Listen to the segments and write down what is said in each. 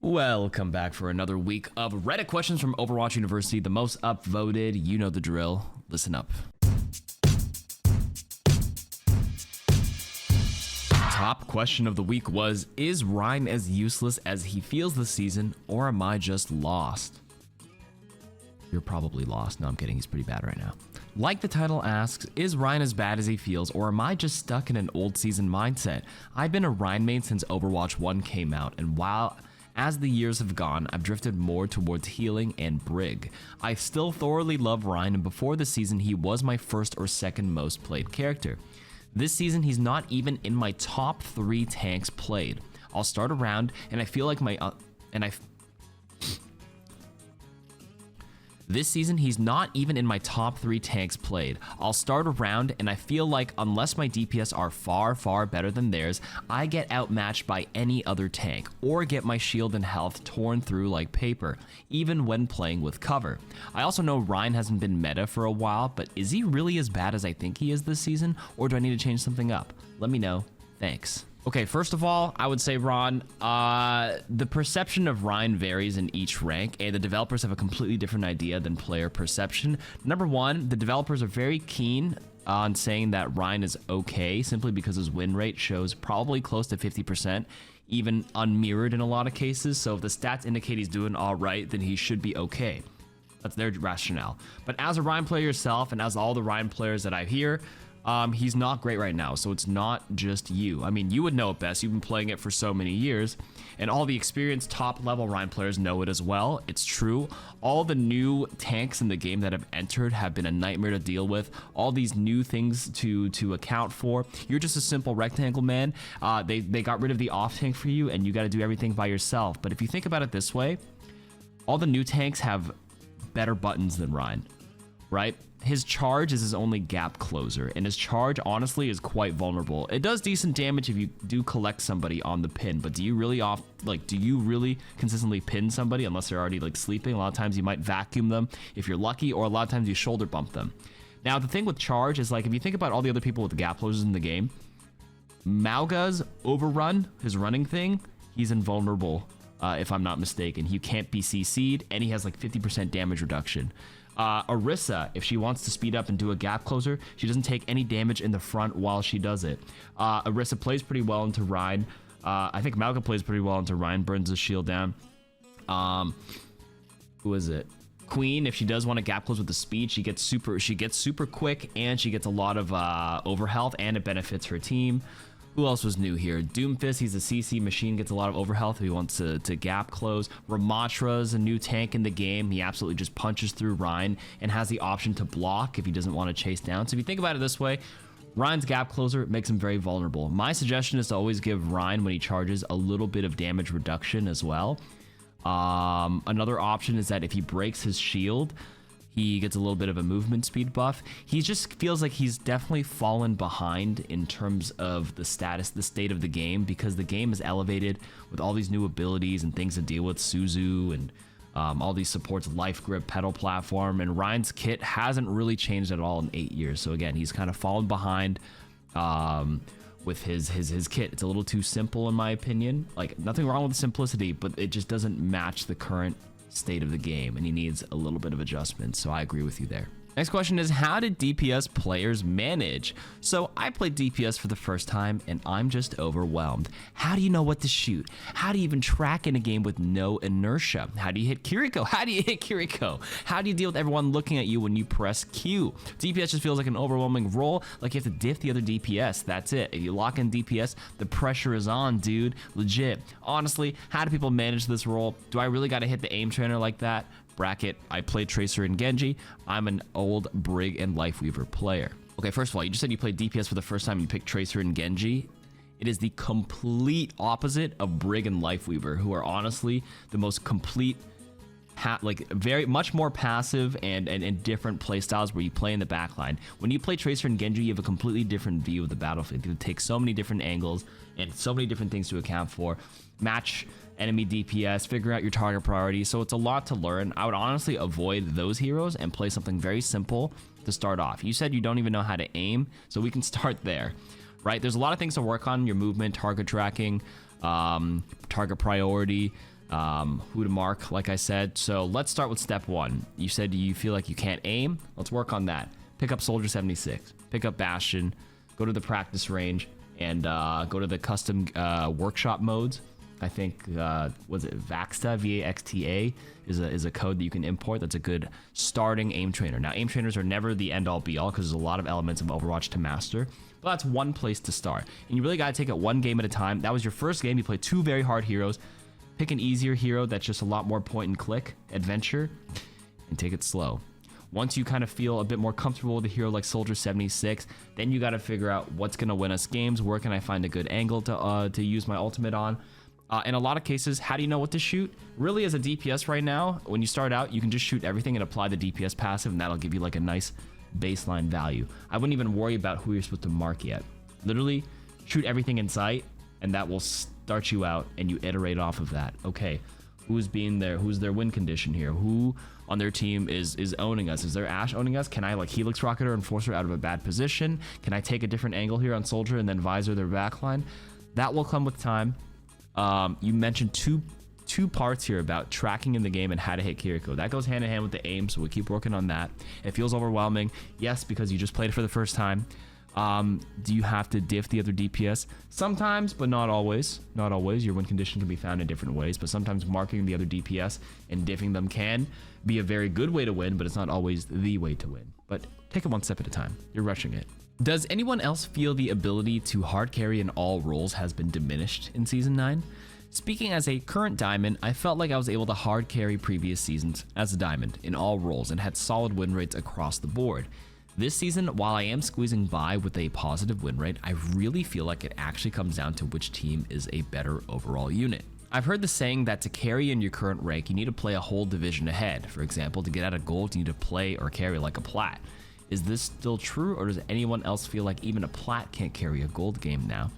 Welcome back for another week of Reddit Questions from Overwatch University, the most upvoted. You know the drill. Listen up. Top question of the week was, is Rein as useless as he feels this season, or am I just lost? You're probably lost. No, I'm kidding. He's pretty bad right now. Like the title asks, is Rein as bad as he feels, or am I just stuck in an old season mindset? I've been a Rein main since Overwatch 1 came out, and while as the years have gone, I've drifted more towards healing and Brig. I still thoroughly love Rein, and before the season, he was my first or second most played character. This season, he's not even in my top 3 tanks played. I'll start a round, and I feel like This season, he's not even in my top 3 tanks played. I'll start a round, and I feel like unless my DPS are far, far better than theirs, I get outmatched by any other tank, or get my shield and health torn through like paper, even when playing with cover. I also know Rein hasn't been meta for a while, but is he really as bad as I think he is this season, or do I need to change something up? Let me know. Thanks. Okay, first of all, I would say, Ron, the perception of Rein varies in each rank, and the developers have a completely different idea than player perception. Number one, the developers are very keen on saying that Rein is okay, simply because his win rate shows probably close to 50%, even unmirrored in a lot of cases. So if the stats indicate he's doing all right, then he should be okay. That's their rationale. But as a Rein player yourself, and as all the Rein players that I hear, he's not great right now, so it's not just you. I mean, you would know it best. You've been playing it for so many years, and all the experienced top-level Rein players know it as well. It's true. All the new tanks in the game that have entered have been a nightmare to deal with. All these new things to account for. You're just a simple rectangle man. They got rid of the off tank for you, and you got to do everything by yourself. But if you think about it this way, all the new tanks have better buttons than Rein, right? His charge is his only gap closer, and his charge honestly is quite vulnerable. It does decent damage if you do collect somebody on the pin, but do you really consistently pin somebody unless they're already like sleeping? A lot of times you might vacuum them if you're lucky, or a lot of times you shoulder bump them. Now the thing with charge is, like, if you think about all the other people with the gap closers in the game, Mauga's overrun, his running thing, he's invulnerable, if I'm not mistaken. He can't be CC'd, and he has like 50% damage reduction. Orisa, if she wants to speed up and do a gap closer, she doesn't take any damage in the front while she does it. Orisa plays pretty well into Rein. I think Mauga plays pretty well into Rein, burns his shield down. Who is it? Queen, if she does want to gap close with the speed, she gets super quick, and she gets a lot of overhealth, and it benefits her team. Who else was new here? Doomfist, he's a CC machine, gets a lot of overhealth if he wants to gap close. Ramatra's a new tank in the game. He absolutely just punches through Rein and has the option to block if he doesn't want to chase down. So if you think about it this way, Rein's gap closer makes him very vulnerable. My suggestion is to always give Rein, when he charges, a little bit of damage reduction as well. Another option is that if he breaks his shield, he gets a little bit of a movement speed buff. He just feels like he's definitely fallen behind in terms of the state of the game, because the game is elevated with all these new abilities and things to deal with, Suzu and all these supports, life grip, pedal platform, and Rein's kit hasn't really changed at all in 8 years. So again, he's kind of fallen behind with his kit. It's a little too simple in my opinion. Like, nothing wrong with the simplicity, but it just doesn't match the current state of the game, and he needs a little bit of adjustment. So I agree with you there. Next question is, how did DPS players manage? So I played DPS for the first time, and I'm just overwhelmed. How do you know what to shoot? How do you even track in a game with no inertia? How do you hit Kiriko? How do you hit Kiriko? How do you deal with everyone looking at you when you press Q? DPS just feels like an overwhelming role, like you have to diff the other DPS. That's it. If you lock in DPS, the pressure is on, dude. Legit. Honestly, how do people manage this role? Do I really got to hit the aim trainer like that? Bracket, I played Tracer and Genji. I'm an old Brig and Lifeweaver player. Okay, first of all, you just said you played DPS for the first time and you picked Tracer and Genji. It is the complete opposite of Brig and Lifeweaver, who are honestly the most complete, very much more passive and different play styles, where you play in the backline. When you play Tracer and Genji, you have a completely different view of the battlefield. You take so many different angles and so many different things to account for. Match enemy DPS, figure out your target priority. So it's a lot to learn. I would honestly avoid those heroes and play something very simple to start off. You said you don't even know how to aim, so we can start there, right? There's a lot of things to work on: your movement, target tracking, target priority, who to mark, like I said. So let's start with step one. You said you feel like you can't aim. Let's work on that. Pick up Soldier 76, pick up Bastion, go to the practice range, and go to the custom workshop modes. I think, was it VAXTA, VAXTA, is a code that you can import. That's a good starting aim trainer. Now, aim trainers are never the end-all be-all because there's a lot of elements of Overwatch to master, but that's one place to start. And you really got to take it one game at a time. That was your first game. You played two very hard heroes. Pick an easier hero that's just a lot more point-and-click adventure, and take it slow. Once you kind of feel a bit more comfortable with a hero like Soldier 76, then you got to figure out what's going to win us games. Where can I find a good angle to use my ultimate on? In a lot of cases, how do you know what to shoot? Really, as a DPS right now, when you start out, you can just shoot everything and apply the DPS passive, and that'll give you like a nice baseline value. I wouldn't even worry about who you're supposed to mark yet. Literally, shoot everything in sight, and that will start you out, and you iterate off of that. Okay, who's being there? Who's their win condition here? Who on their team is owning us? Is there Ashe owning us? Can I like Helix Rocketer and force her out of a bad position? Can I take a different angle here on Soldier and then visor their backline? That will come with time. You mentioned two parts here about tracking in the game and how to hit KarQ. That goes hand in hand with the aim, so we'll keep working on that. It feels overwhelming, yes, because you just played it for the first time. Do you have to diff the other DPS? Sometimes, but not always. Not always. Your win condition can be found in different ways, but sometimes marking the other DPS and diffing them can be a very good way to win, but it's not always the way to win. But take it one step at a time. You're rushing it. Does anyone else feel the ability to hard carry in all roles has been diminished in Season 9? Speaking as a current Diamond, I felt like I was able to hard carry previous seasons as a Diamond in all roles and had solid win rates across the board. This season, while I am squeezing by with a positive win rate, I really feel like it actually comes down to which team is a better overall unit. I've heard the saying that to carry in your current rank, you need to play a whole division ahead. For example, to get out of gold, you need to play or carry like a plat. Is this still true, or does anyone else feel like even a plat can't carry a gold game now?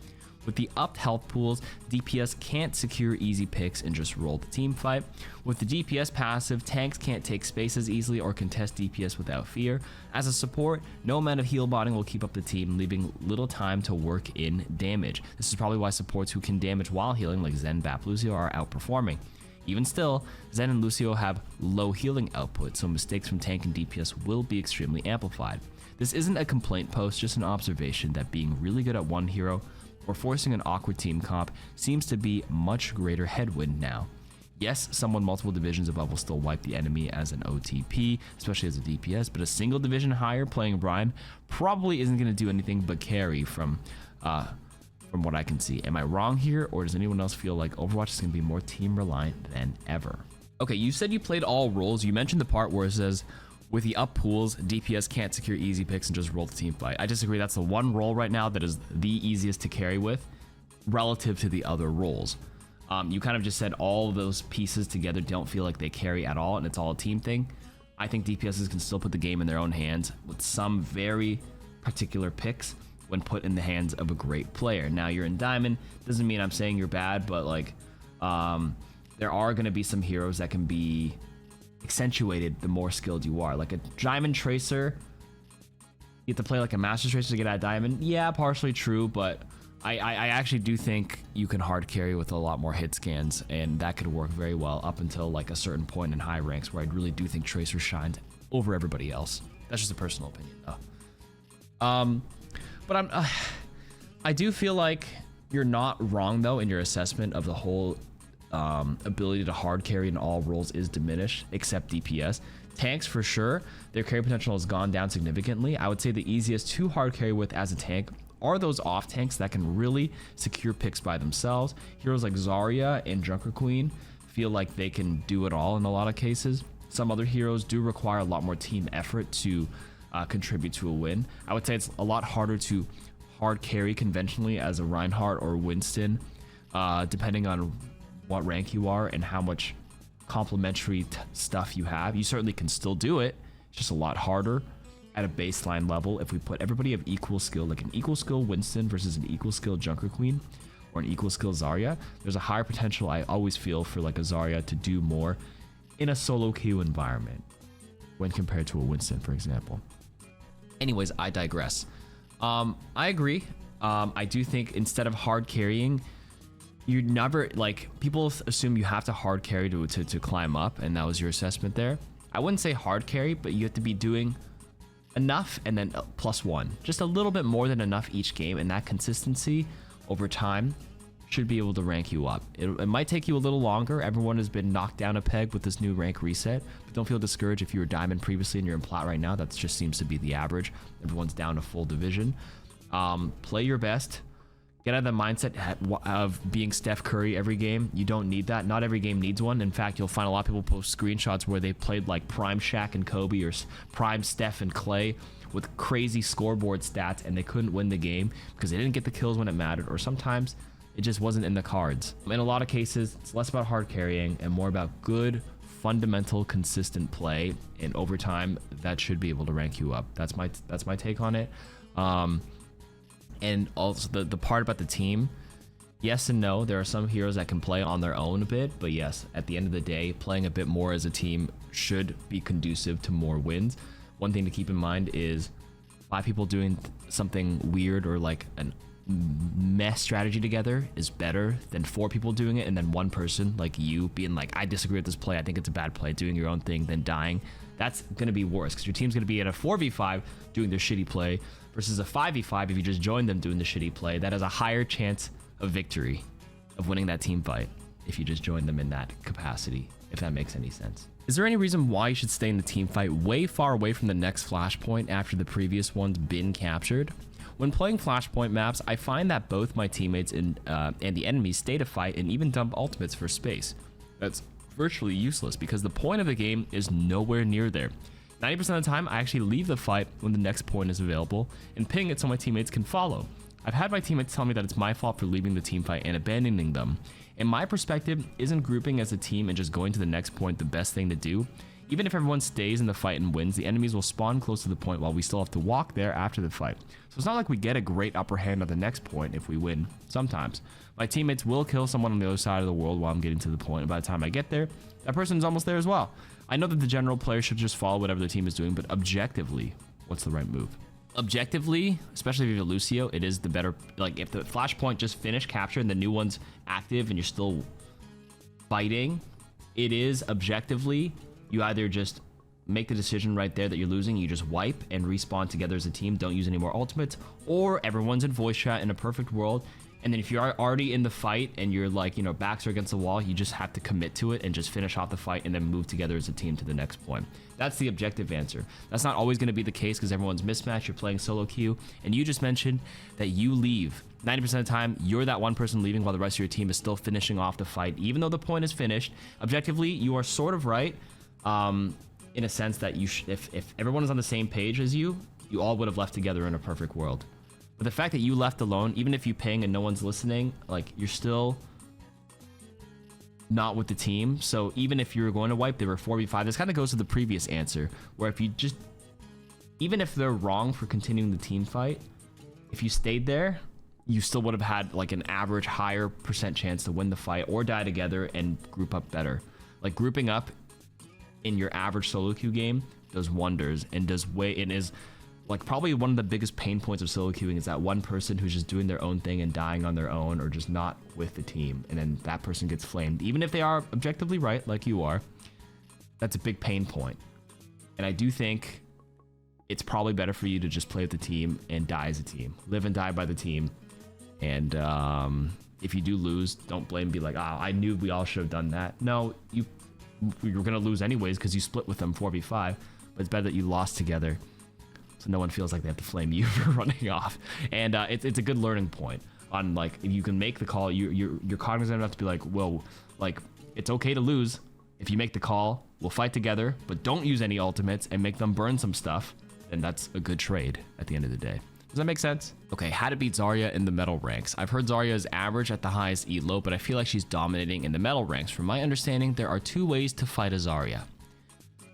With the upped health pools, DPS can't secure easy picks and just roll the team fight. With the DPS passive, tanks can't take spaces easily or contest DPS without fear. As a support, no amount of heal botting will keep up the team, leaving little time to work in damage. This is probably why supports who can damage while healing, like Zen, Bap, Lucio, are outperforming. Even still, Zen and Lucio have low healing output, so mistakes from tank and DPS will be extremely amplified. This isn't a complaint post, just an observation that being really good at one hero or forcing an awkward team comp seems to be much greater headwind now. Yes, someone multiple divisions above will still wipe the enemy as an OTP, especially as a DPS, but a single division higher playing Rein probably isn't going to do anything but carry from what I can see. Am I wrong here, or does anyone else feel like Overwatch is going to be more team reliant than ever? Okay, you said you played all roles. You mentioned the part where it says, with the up pools, DPS can't secure easy picks and just roll the team fight. I disagree. That's the one role right now that is the easiest to carry with relative to the other roles. You kind of just said all of those pieces together don't feel like they carry at all, and it's all a team thing. I think DPSs can still put the game in their own hands with some very particular picks when put in the hands of a great player. Now, you're in Diamond, doesn't mean I'm saying you're bad, but like there are going to be some heroes that can be accentuated the more skilled you are. Like a Diamond Tracer, you have to play like a Master Tracer to get out of Diamond. Yeah, partially true, but I actually do think you can hard carry with a lot more hit scans, and that could work very well up until like a certain point in high ranks where I really do think Tracer shines over everybody else. That's just a personal opinion though. But I do feel like you're not wrong though in your assessment of the whole ability to hard carry in all roles is diminished, except DPS. Tanks for sure, their carry potential has gone down significantly. I would say the easiest to hard carry with as a tank are those off tanks that can really secure picks by themselves. Heroes like Zarya and Junker Queen feel like they can do it all in a lot of cases. Some other heroes do require a lot more team effort to contribute to a win. I would say it's a lot harder to hard carry conventionally as a Reinhardt or Winston, depending on what rank you are and how much complementary stuff you have. You certainly can still do it. It's just a lot harder at a baseline level. If we put everybody of equal skill, like an equal skill Winston versus an equal skill Junker Queen or an equal skill Zarya, there's a higher potential I always feel for like a Zarya to do more in a solo queue environment when compared to a Winston, for example. Anyways, I digress. I agree. I do think instead of hard carrying, you never, like, people assume you have to hard carry to climb up, and that was your assessment there. I wouldn't say hard carry, but you have to be doing enough and then +1, just a little bit more than enough each game, and that consistency over time should be able to rank you up. It might take you a little longer. Everyone has been knocked down a peg with this new rank reset, but don't feel discouraged if you were diamond previously and you're in plat right now. That just seems to be the average. Everyone's down to full division. Play your best. Get out of the mindset of being Steph Curry every game. You don't need that. Not every game needs one. In fact, you'll find a lot of people post screenshots where they played like prime Shaq and Kobe or prime Steph and Clay with crazy scoreboard stats, and they couldn't win the game because they didn't get the kills when it mattered, or sometimes it just wasn't in the cards. In a lot of cases, it's less about hard carrying and more about good, fundamental, consistent play, and over time, that should be able to rank you up. That's my take on it. And also the part about the team, yes and no. There are some heroes that can play on their own a bit, but yes, at the end of the day, playing a bit more as a team should be conducive to more wins. One thing to keep in mind is 5 people doing something weird or like a mess strategy together is better than 4 people doing it and then one person like you being like, I disagree with this play, I think it's a bad play, doing your own thing, then dying. That's going to be worse because your team's going to be in a 4v5 doing their shitty play versus a 5v5 if you just join them doing the shitty play. That has a higher chance of victory, of winning that team fight, if you just join them in that capacity, if that makes any sense. Is there any reason why you should stay in the team fight way far away from the next flashpoint after the previous one's been captured? When playing flashpoint maps, I find that both my teammates and the enemies stay to fight and even dump ultimates for space. That's virtually useless because the point of the game is nowhere near there. 90% of the time, I actually leave the fight when the next point is available and ping it so my teammates can follow. I've had my teammates tell me that it's my fault for leaving the team fight and abandoning them. In my perspective, isn't grouping as a team and just going to the next point the best thing to do? Even if everyone stays in the fight and wins, the enemies will spawn close to the point while we still have to walk there after the fight. So it's not like we get a great upper hand at the next point if we win. Sometimes my teammates will kill someone on the other side of the world while I'm getting to the point, and by the time I get there, that person's almost there as well. I know that the general player should just follow whatever the team is doing, but objectively, what's the right move? Objectively, especially if you have Lucio, it is the better, like if the flashpoint just finished capture and the new one's active and you're still fighting, it is objectively, you either just make the decision right there that you're losing, you just wipe and respawn together as a team, don't use any more ultimates, or everyone's in voice chat in a perfect world. And then if you are already in the fight and you're like, you know, backs are against the wall, you just have to commit to it and just finish off the fight and then move together as a team to the next point. That's the objective answer. That's not always going to be the case because everyone's mismatched. You're playing solo queue, and you just mentioned that you leave. 90% of the time, you're that one person leaving while the rest of your team is still finishing off the fight. Even though the point is finished, objectively, you are sort of right in a sense that you if everyone is on the same page as you all would have left together in a perfect world. But the fact that you left alone, even if you ping and no one's listening, like you're still not with the team. So even if you were going to wipe, they were 4v5. This kind of goes to the previous answer, where if you just, even if they're wrong for continuing the team fight, if you stayed there, you still would have had like an average higher % chance to win the fight or die together and group up better. Like grouping up in your average solo queue game does wonders and is like probably one of the biggest pain points of solo queuing is that one person who's just doing their own thing and dying on their own or just not with the team, and then that person gets flamed. Even if they are objectively right, like you are, that's a big pain point. And I do think it's probably better for you to just play with the team and die as a team. Live and die by the team. And if you do lose, don't blame, be like, I knew we all should have done that. No, you're going to lose anyways because you split with them 4v5, but it's better that you lost together. So no one feels like they have to flame you for running off. And it's a good learning point on like, if you can make the call, you're cognizant enough to be like, whoa, like it's okay to lose. If you make the call, we'll fight together, but don't use any ultimates and make them burn some stuff. And that's a good trade at the end of the day. Does that make sense? Okay, how to beat Zarya in the metal ranks. I've heard Zarya is average at the highest elo, but I feel like she's dominating in the metal ranks. From my understanding, there are 2 ways to fight a Zarya.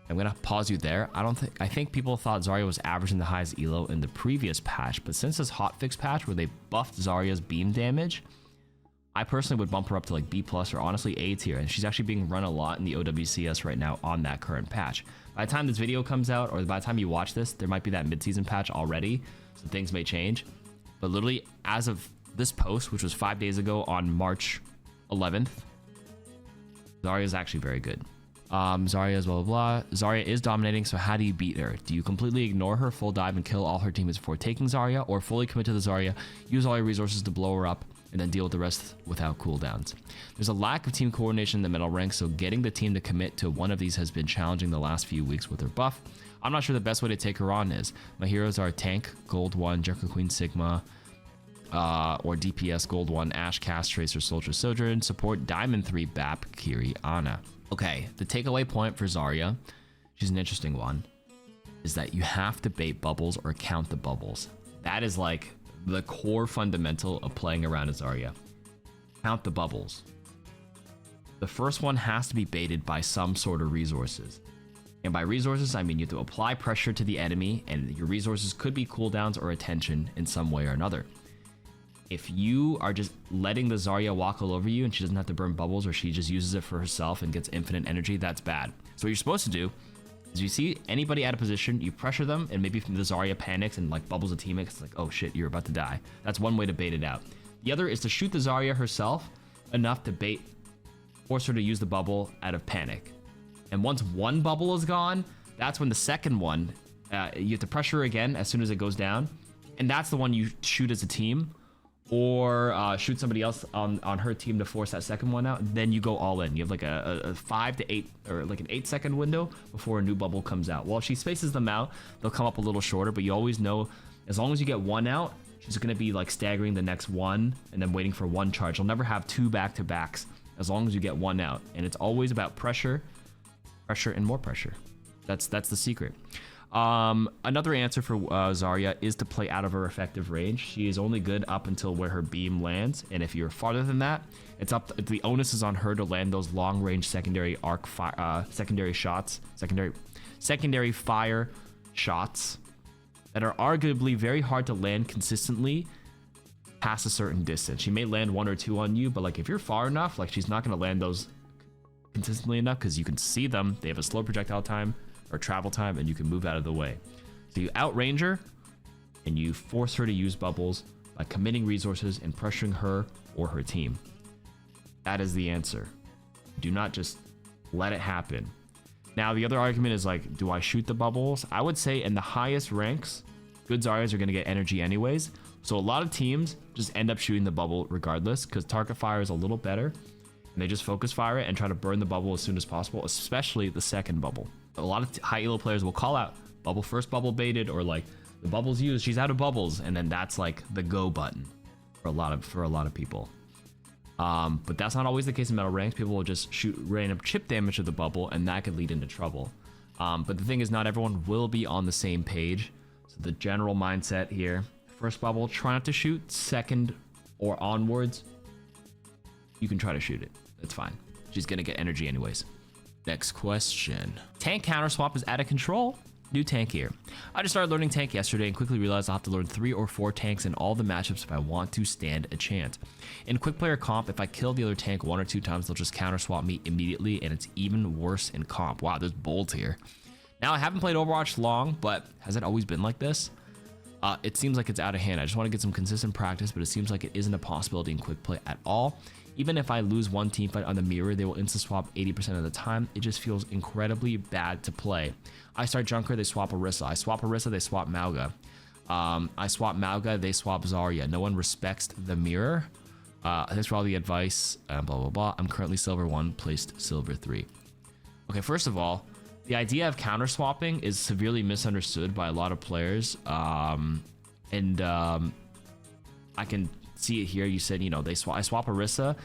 I'm gonna pause you there. I think people thought Zarya was average in the highest elo in the previous patch, but since this hotfix patch where they buffed Zarya's beam damage, I personally would bump her up to like B+ or honestly A tier, and she's actually being run a lot in the OWCS right now on that current patch. By the time this video comes out, or by the time you watch this, there might be that mid-season patch already, so things may change. But literally, as of this post, which was 5 days ago on March 11th. Zarya is actually very good. Zarya is blah, blah, blah. Zarya is dominating, so how do you beat her? Do you completely ignore her, full dive, and kill all her teammates before taking Zarya, or fully commit to the Zarya, use all your resources to blow her up, and then deal with the rest without cooldowns? There's a lack of team coordination in the middle ranks, so getting the team to commit to one of these has been challenging the last few weeks with her buff. I'm not sure the best way to take her on is. My heroes are Tank, Gold 1, Junker Queen Sigma, or DPS Gold 1, Ashe, Cast, Tracer, Soldier, Sojourn, Support, Diamond 3, Bap, Kiri, Ana. Okay, the takeaway point for Zarya, she's an interesting one, is that you have to bait bubbles or count the bubbles. That is like the core fundamental of playing around as Zarya. Count the bubbles. The first one has to be baited by some sort of resources. And by resources, I mean you have to apply pressure to the enemy, and your resources could be cooldowns or attention in some way or another. If you are just letting the Zarya walk all over you and she doesn't have to burn bubbles, or she just uses it for herself and gets infinite energy, that's bad. So what you're supposed to do is you see anybody out of position, you pressure them, and maybe the Zarya panics and like bubbles a teammate. It's like, oh shit, you're about to die. That's one way to bait it out. The other is to shoot the Zarya herself enough to force her to use the bubble out of panic. And once one bubble is gone, that's when the second one, you have to pressure her again as soon as it goes down. And that's the one you shoot as a team, or shoot somebody else on her team to force that second one out. Then you go all in. You have like a 5 to 8, or like an 8-second window before a new bubble comes out. Well, if she spaces them out, they'll come up a little shorter, but you always know as long as you get one out, she's going to be like staggering the next one and then waiting for one charge. She'll never have 2 back-to-backs as long as you get one out. And it's always about pressure, and more pressure. That's the secret. Another answer for Zarya is to play out of her effective range. She is only good up until where her beam lands, and if you're farther than that, the onus is on her to land those long range secondary fire shots that are arguably very hard to land consistently past a certain distance. She may land 1 or 2 on you, but like if you're far enough, like she's not going to land those consistently enough because you can see them. They have a slow projectile time or travel time, and you can move out of the way. So you outrange her and you force her to use bubbles by committing resources and pressuring her or her team. That is the answer. Do not just let it happen. Now the other argument is like, do I shoot the bubbles? I would say in the highest ranks, good Zaryas are going to get energy anyways. So a lot of teams just end up shooting the bubble regardless because target fire is a little better, and they just focus fire it and try to burn the bubble as soon as possible, especially the second bubble. A lot of high elo players will call out bubble first, bubble baited, or like the bubble's used, she's out of bubbles, and then that's like the go button for a lot of people. But that's not always the case in metal ranks. People will just shoot random chip damage to the bubble, and that could lead into trouble. But the thing is, not everyone will be on the same page. So the general mindset here: first bubble, try not to shoot. Second or onwards, you can try to shoot it. That's fine. She's gonna get energy anyways. Next question. Tank counterswap is out of control. New tank here. I just started learning tank yesterday and quickly realized I'll have to learn 3 or 4 tanks in all the matchups if I want to stand a chance. In quick player comp, if I kill the other tank 1 or 2 times, they'll just counterswap me immediately, and it's even worse in comp. Wow, there's bolds here. Now, I haven't played Overwatch long, but has it always been like this? It seems like it's out of hand. I just want to get some consistent practice, but it seems like it isn't a possibility in quick play at all. Even if I lose one team fight on the mirror, they will insta-swap 80% of the time. It just feels incredibly bad to play. I start Junker, they swap Orisa. I swap Orisa, they swap Mauga. I swap Mauga, they swap Zarya. No one respects the mirror. Thanks for all the advice, blah, blah, blah. I'm currently silver 1, placed silver 3. Okay, first of all, the idea of counter swapping is severely misunderstood by a lot of players. I can see it here. You said, you know, I swap Orisa,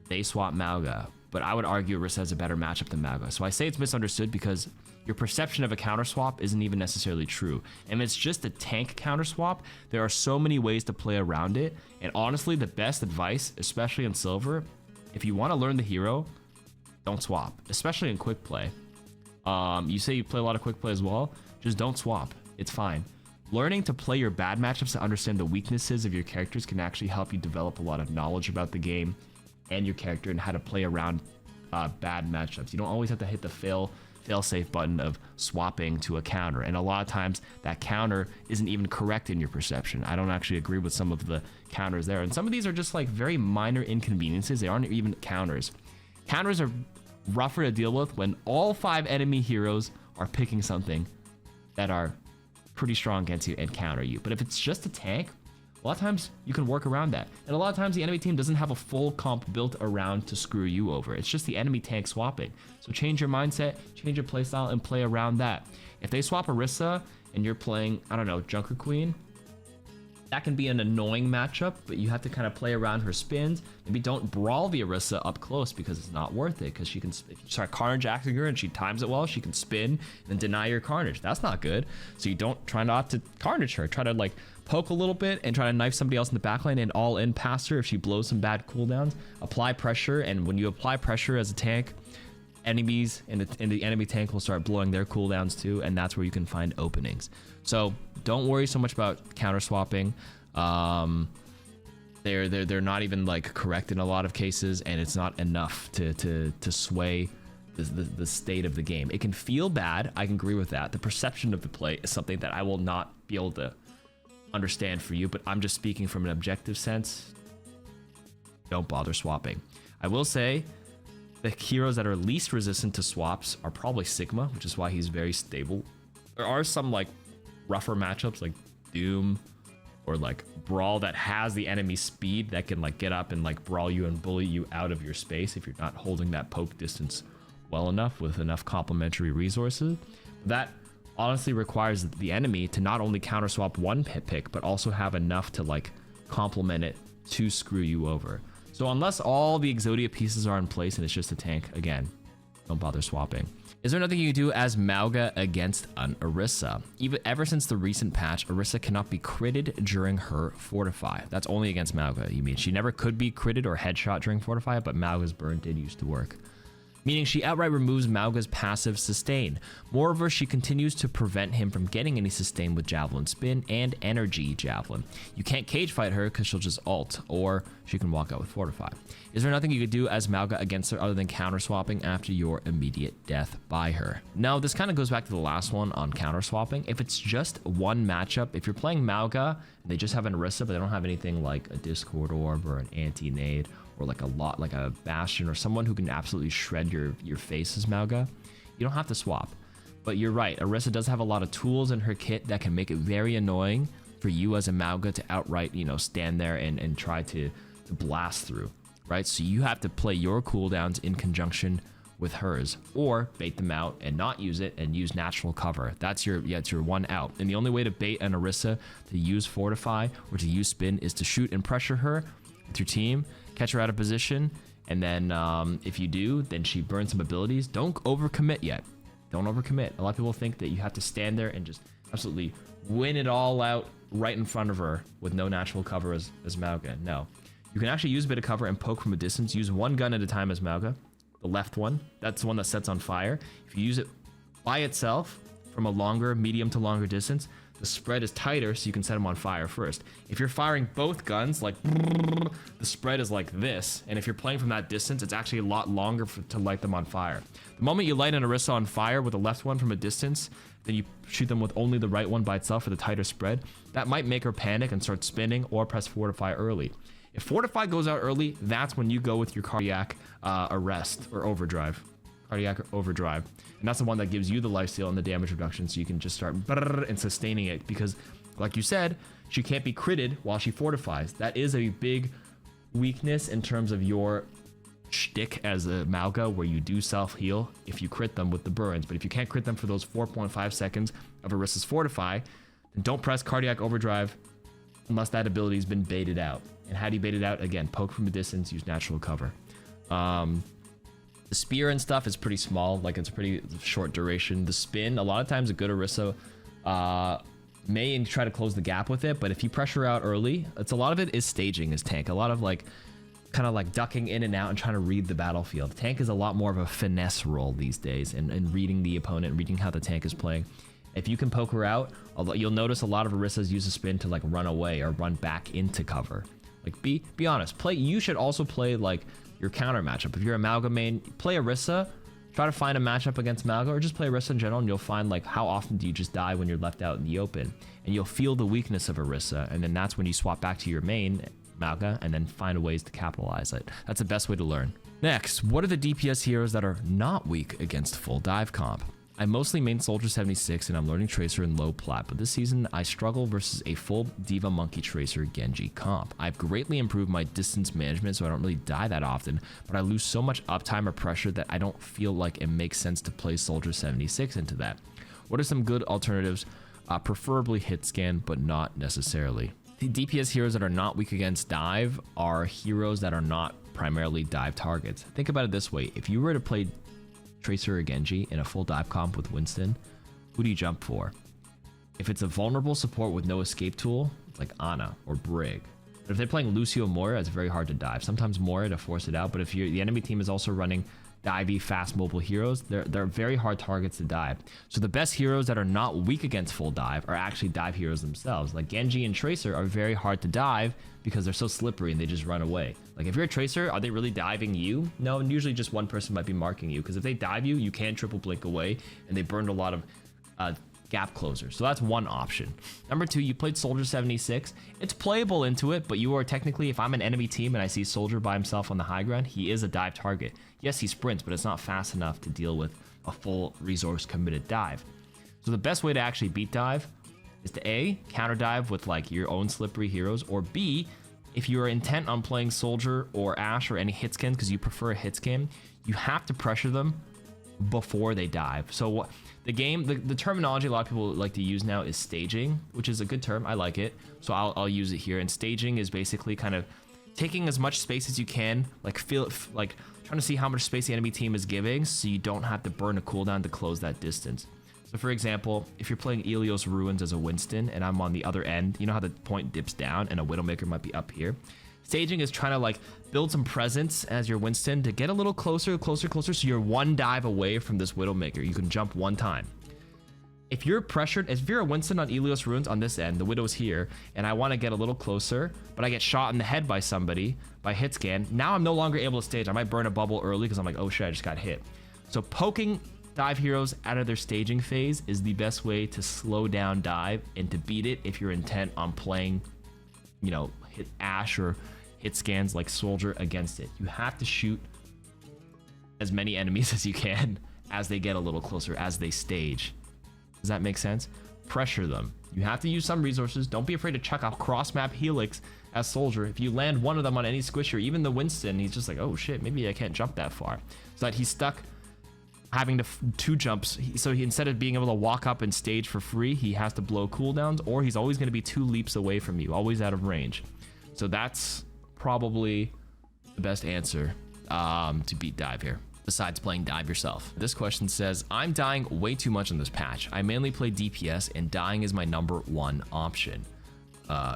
they swap Mauga, but I would argue Orisa has a better matchup than Mauga. So I say it's misunderstood because your perception of a counter swap isn't even necessarily true. And if it's just a tank counter swap, there are so many ways to play around it. And honestly, the best advice, especially in silver, if you want to learn the hero, don't swap, especially in quick play. You say you play a lot of quick play as well, just don't swap. It's fine. Learning to play your bad matchups to understand the weaknesses of your characters can actually help you develop a lot of knowledge about the game and your character and how to play around bad matchups. You don't always have to hit the fail-safe button of swapping to a counter, and a lot of times that counter isn't even correct in your perception. I don't actually agree with some of the counters there, and some of these are just like very minor inconveniences. They aren't even counters. Counters are rougher to deal with when all 5 enemy heroes are picking something that are pretty strong against you and counter you. But if it's just a tank, a lot of times you can work around that. And a lot of times the enemy team doesn't have a full comp built around to screw you over. It's just the enemy tank swapping. So change your mindset, change your playstyle, and play around that. If they swap Orisa and you're playing, I don't know, Junker Queen, that can be an annoying matchup, but you have to kind of play around her spins. Maybe don't brawl the Orisa up close because it's not worth it, because she can, if you start carnage-acting her and she times it well, she can spin and deny your carnage. That's not good. So you don't try not to carnage her. Try to like poke a little bit and try to knife somebody else in the backline and all in past her if she blows some bad cooldowns. Apply pressure, and when you apply pressure as a tank, enemies in the enemy tank will start blowing their cooldowns too, and that's where you can find openings. So don't worry so much about counter swapping. They're not even like correct in a lot of cases, and it's not enough to sway the state of the game. It can feel bad. I can agree with that. The perception of the play is something that I will not be able to understand for you, but I'm just speaking from an objective sense. Don't bother swapping. I will say the heroes that are least resistant to swaps are probably Sigma, which is why he's very stable. There are some like rougher matchups like Doom or like Brawl that has the enemy speed that can like get up and like brawl you and bully you out of your space if you're not holding that poke distance well enough with enough complementary resources. That honestly requires the enemy to not only counter swap one pick, but also have enough to like complement it to screw you over. So unless all the Exodia pieces are in place and it's just a tank, again, don't bother swapping. Is there nothing you can do as Mauga against an Orisa? Ever since the recent patch, Orisa cannot be critted during her Fortify. That's only against Mauga, you mean. She never could be critted or headshot during Fortify, but Mauga's burn did used to work. Meaning she outright removes Mauga's passive sustain. Moreover, she continues to prevent him from getting any sustain with Javelin Spin and Energy Javelin. You can't cage fight her because she'll just ult, or she can walk out with Fortify. Is there nothing you could do as Mauga against her other than counter swapping after your immediate death by her? No, this kind of goes back to the last one on counter swapping. If it's just one matchup, if you're playing Mauga and they just have an Orisa, but they don't have anything like a Discord Orb or an anti-nade, or like a Bastion or someone who can absolutely shred your face as Mauga, you don't have to swap. But you're right, Orisa does have a lot of tools in her kit that can make it very annoying for you as a Mauga to outright, stand there and try to blast through, right? So you have to play your cooldowns in conjunction with hers, or bait them out and not use it and use natural cover. It's your one out. And the only way to bait an Orisa to use Fortify or to use Spin is to shoot and pressure her with your team, catch her out of position, and then if you do, then she burns some abilities. Don't overcommit yet. Don't overcommit. A lot of people think that you have to stand there and just absolutely win it all out right in front of her with no natural cover as Mauga. No. You can actually use a bit of cover and poke from a distance. Use one gun at a time as Mauga. The left one, that's the one that sets on fire. If you use it by itself from a medium to longer distance, the spread is tighter, so you can set them on fire first. If you're firing both guns, like the spread is like this, and if you're playing from that distance, it's actually a lot longer to light them on fire. The moment you light an Orisa on fire with the left one from a distance, then you shoot them with only the right one by itself for the tighter spread, that might make her panic and start spinning or press Fortify early. If Fortify goes out early, that's when you go with your cardiac arrest or overdrive. Cardiac overdrive. And that's the one that gives you the lifesteal and the damage reduction, so you can just start and sustaining it, because like you said, she can't be critted while she fortifies. That is a big weakness in terms of your shtick as a Mauga, where you do self-heal if you crit them with the burns. But if you can't crit them for those 4.5 seconds of Orisa's Fortify, then don't press Cardiac Overdrive unless that ability has been baited out. And how do you bait it out? Again, poke from a distance, use natural cover. The spear and stuff is pretty small, like it's pretty short duration. The spin, a lot of times a good Orisa may try to close the gap with it, but if you pressure out early, a lot of it is staging as tank. A lot of kind of ducking in and out and trying to read the battlefield. Tank is a lot more of a finesse role these days, and reading the opponent, reading how the tank is playing. If you can poke her out, you'll notice a lot of Orisas use a spin to run away or run back into cover. Be honest, you should also play your counter matchup. If you're a Mauga main, play Orisa. Try to find a matchup against Mauga, or just play Orisa in general, and you'll find like how often do you just die when you're left out in the open, and you'll feel the weakness of Orisa, and then that's when you swap back to your main Mauga and then find ways to capitalize it. That's the best way to learn. Next, what are the DPS heroes that are not weak against full dive comp? I mostly main Soldier 76 and I'm learning Tracer in low plat, but this season I struggle versus a full Diva Monkey Tracer Genji comp. I've greatly improved my distance management, so I don't really die that often, but I lose so much uptime or pressure that I don't feel like it makes sense to play Soldier 76 into that. What are some good alternatives? Preferably hit scan, but not necessarily. The DPS heroes that are not weak against dive are heroes that are not primarily dive targets. Think about it this way. If you were to play Tracer or Genji in a full dive comp with Winston, who do you jump for? If it's a vulnerable support with no escape tool, it's like Ana or Brig. But if they're playing Lucio Moira, it's very hard to dive. Sometimes Moira to force it out, but if the enemy team is also running divey, fast mobile heroes, they're very hard targets to dive. So the best heroes that are not weak against full dive are actually dive heroes themselves. Like Genji and Tracer are very hard to dive because they're so slippery and they just run away. Like if you're a Tracer, are they really diving you? No, and usually just one person might be marking you, because if they dive you, you can triple blink away, and they burned a lot of gap closers. So that's one option. Number two, you played Soldier 76. It's playable into it, but you are technically, if I'm an enemy team and I see Soldier by himself on the high ground, he is a dive target. Yes, he sprints, but it's not fast enough to deal with a full resource committed dive. So the best way to actually beat dive is to A, counter dive with like your own slippery heroes, or B, if you are intent on playing Soldier or Ashe or any hit skin because you prefer a hit skin, you have to pressure them before they dive. So what the terminology a lot of people like to use now is staging, which is a good term. I like it, so I'll use it here. And staging is basically kind of taking as much space as you can, like trying to see how much space the enemy team is giving, so you don't have to burn a cooldown to close that distance. So for example, if you're playing Ilios Ruins as a Winston and I'm on the other end, you know how the point dips down and a Widowmaker might be up here? Staging is trying to like build some presence as your Winston to get a little closer, so you're one dive away from this Widowmaker. You can jump one time. If you're pressured, if you're a Winston on Ilios Ruins on this end, the Widow's here, and I want to get a little closer, but I get shot in the head by somebody, by hit scan, now I'm no longer able to stage. I might burn a bubble early because I'm like, oh shit, I just got hit. So poking dive heroes out of their staging phase is the best way to slow down dive and to beat it if you're intent on playing, you know, hit Ashe or hit scans like Soldier against it. You have to shoot as many enemies as you can as they get a little closer, as they stage. Does that make sense? Pressure them. You have to use some resources. Don't be afraid to chuck a cross-map Helix as Soldier. If you land one of them on any squisher, even the Winston, he's just like, oh shit, maybe I can't jump that far. So that he's stuck having to two jumps. So he, instead of being able to walk up and stage for free, he has to blow cooldowns, or he's always going to be 2 leaps away from you, always out of range. So that's probably the best answer to beat dive here, besides playing dive yourself. This question says, I'm dying way too much in this patch. I mainly play DPS and dying is my number one option.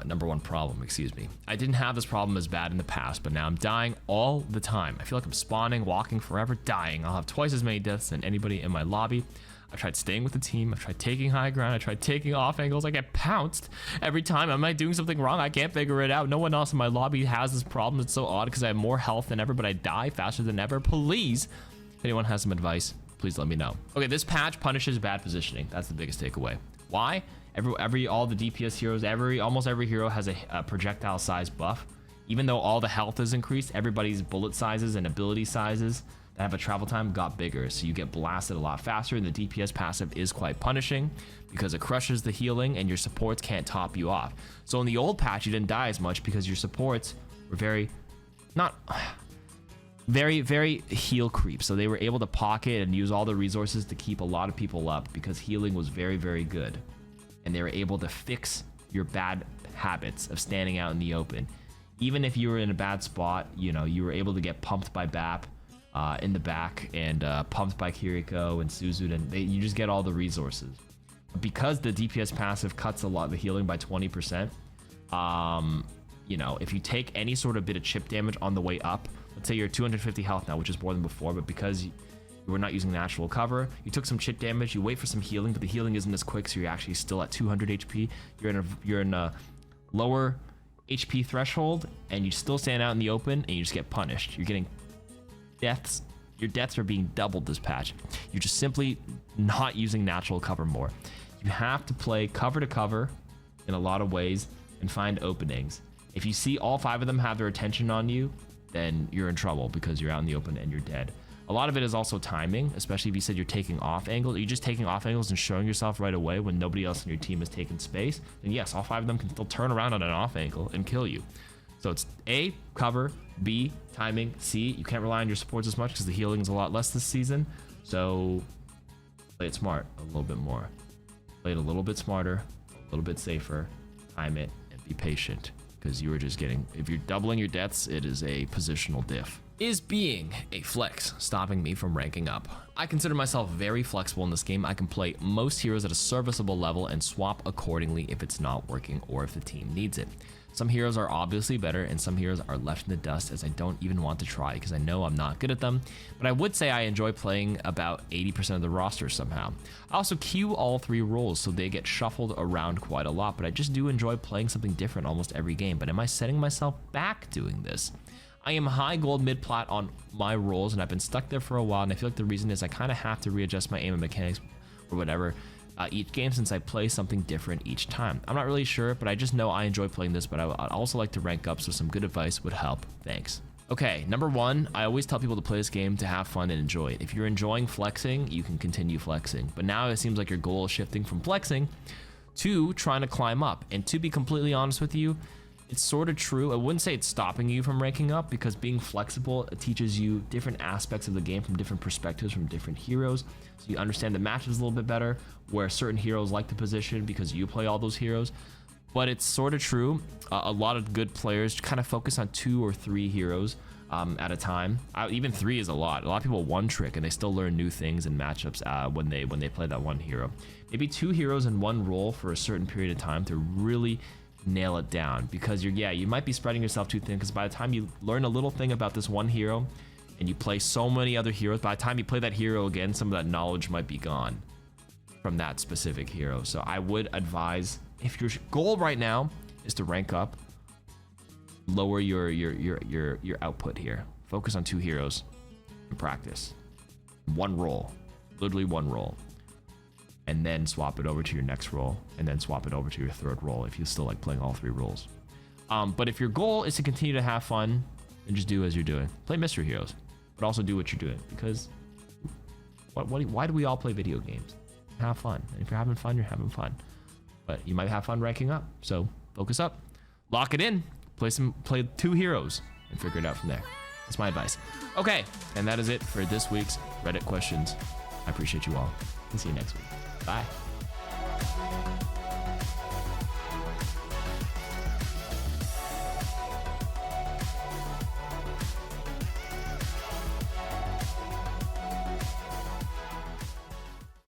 Number one problem, excuse me. I didn't have this problem as bad in the past, but now I'm dying all the time. I feel like I'm spawning, walking forever, dying. I'll have twice as many deaths than anybody in my lobby. I've tried staying with the team. I've tried taking high ground. I tried taking off angles. I get pounced every time. Am I doing something wrong? I can't figure it out. No one else in my lobby has this problem. It's so odd because I have more health than ever, but I die faster than ever. Please, if anyone has some advice, please let me know. Okay, this patch punishes bad positioning. That's the biggest takeaway. Why? All the DPS heroes, almost every hero has a projectile size buff. Even though all the health is increased, everybody's bullet sizes and ability sizes that have a travel time got bigger, so you get blasted a lot faster, and the DPS passive is quite punishing because it crushes the healing and your supports can't top you off. So in the old patch, you didn't die as much because your supports were very heal creep, so they were able to pocket and use all the resources to keep a lot of people up because healing was very, very good, and they were able to fix your bad habits of standing out in the open. Even if you were in a bad spot, you know, you were able to get pumped by BAP in the back and pumped by Kiriko and Suzu, and you just get all the resources. Because the DPS passive cuts a lot of the healing by 20%, you know, if you take any sort of bit of chip damage on the way up, let's say you're 250 health now, which is more than before, but because you were not using natural cover, you took some chip damage, you wait for some healing, but the healing isn't as quick, so you're actually still at 200 HP. You're in a lower HP threshold, and you still stand out in the open, and you just get punished. You're getting deaths. Your deaths are being doubled this patch. You're just simply not using natural cover more. You have to play cover to cover in a lot of ways and find openings. If you see all 5 of them have their attention on you, then you're in trouble because you're out in the open and you're dead. A lot of it is also timing, especially if you said you're taking off angles. Are you just taking off angles and showing yourself right away when nobody else in your team is taking space? Then yes, all 5 of them can still turn around on an off angle and kill you. So it's A, cover, B, timing, C, you can't rely on your supports as much because the healing is a lot less this season. So play it smart a little bit more. Play it a little bit smarter, a little bit safer, time it, and be patient because you are just getting, if you're doubling your deaths, it is a positional diff. Is being a flex stopping me from ranking up? I consider myself very flexible in this game. I can play most heroes at a serviceable level and swap accordingly if it's not working or if the team needs it. Some heroes are obviously better and some heroes are left in the dust as I don't even want to try because I know I'm not good at them, but I would say I enjoy playing about 80% of the roster somehow. I also queue all 3 roles so they get shuffled around quite a lot, but I just do enjoy playing something different almost every game. But am I setting myself back doing this? I am high gold mid plat on my roles and I've been stuck there for a while, and I feel like the reason is I kind of have to readjust my aim and mechanics or whatever each game since I play something different each time. I'm not really sure, but I just know I enjoy playing this, but I'd also like to rank up, so some good advice would help. Thanks. Okay, number 1, I always tell people to play this game to have fun and enjoy it. If you're enjoying flexing, you can continue flexing, but now it seems like your goal is shifting from flexing to trying to climb up. And to be completely honest with you, it's sort of true. I wouldn't say it's stopping you from ranking up because being flexible teaches you different aspects of the game from different perspectives from different heroes. So you understand the matches a little bit better, where certain heroes like to position because you play all those heroes. But it's sort of true. A lot of good players kind of focus on 2 or 3 heroes at a time. Even 3 is a lot. A lot of people one trick and they still learn new things in matchups when they play that one hero. Maybe 2 heroes in one role for a certain period of time to really nail it down, because you might be spreading yourself too thin, because by the time you learn a little thing about this one hero and you play so many other heroes, by the time you play that hero again, some of that knowledge might be gone from that specific hero. So I would advise, if your goal right now is to rank up, lower your output here. Focus on 2 heroes and practice. One role, literally one role. And then swap it over to your next role, and then swap it over to your 3rd role if you still like playing all 3 roles. But if your goal is to continue to have fun, then just do as you're doing. Play mystery heroes, but also do what you're doing, because why do we all play video games? Have fun. And if you're having fun, you're having fun. But you might have fun ranking up, so focus up, lock it in, play 2 heroes, and figure it out from there. That's my advice. Okay, and that is it for this week's Reddit questions. I appreciate you all. And see you next week. Bye.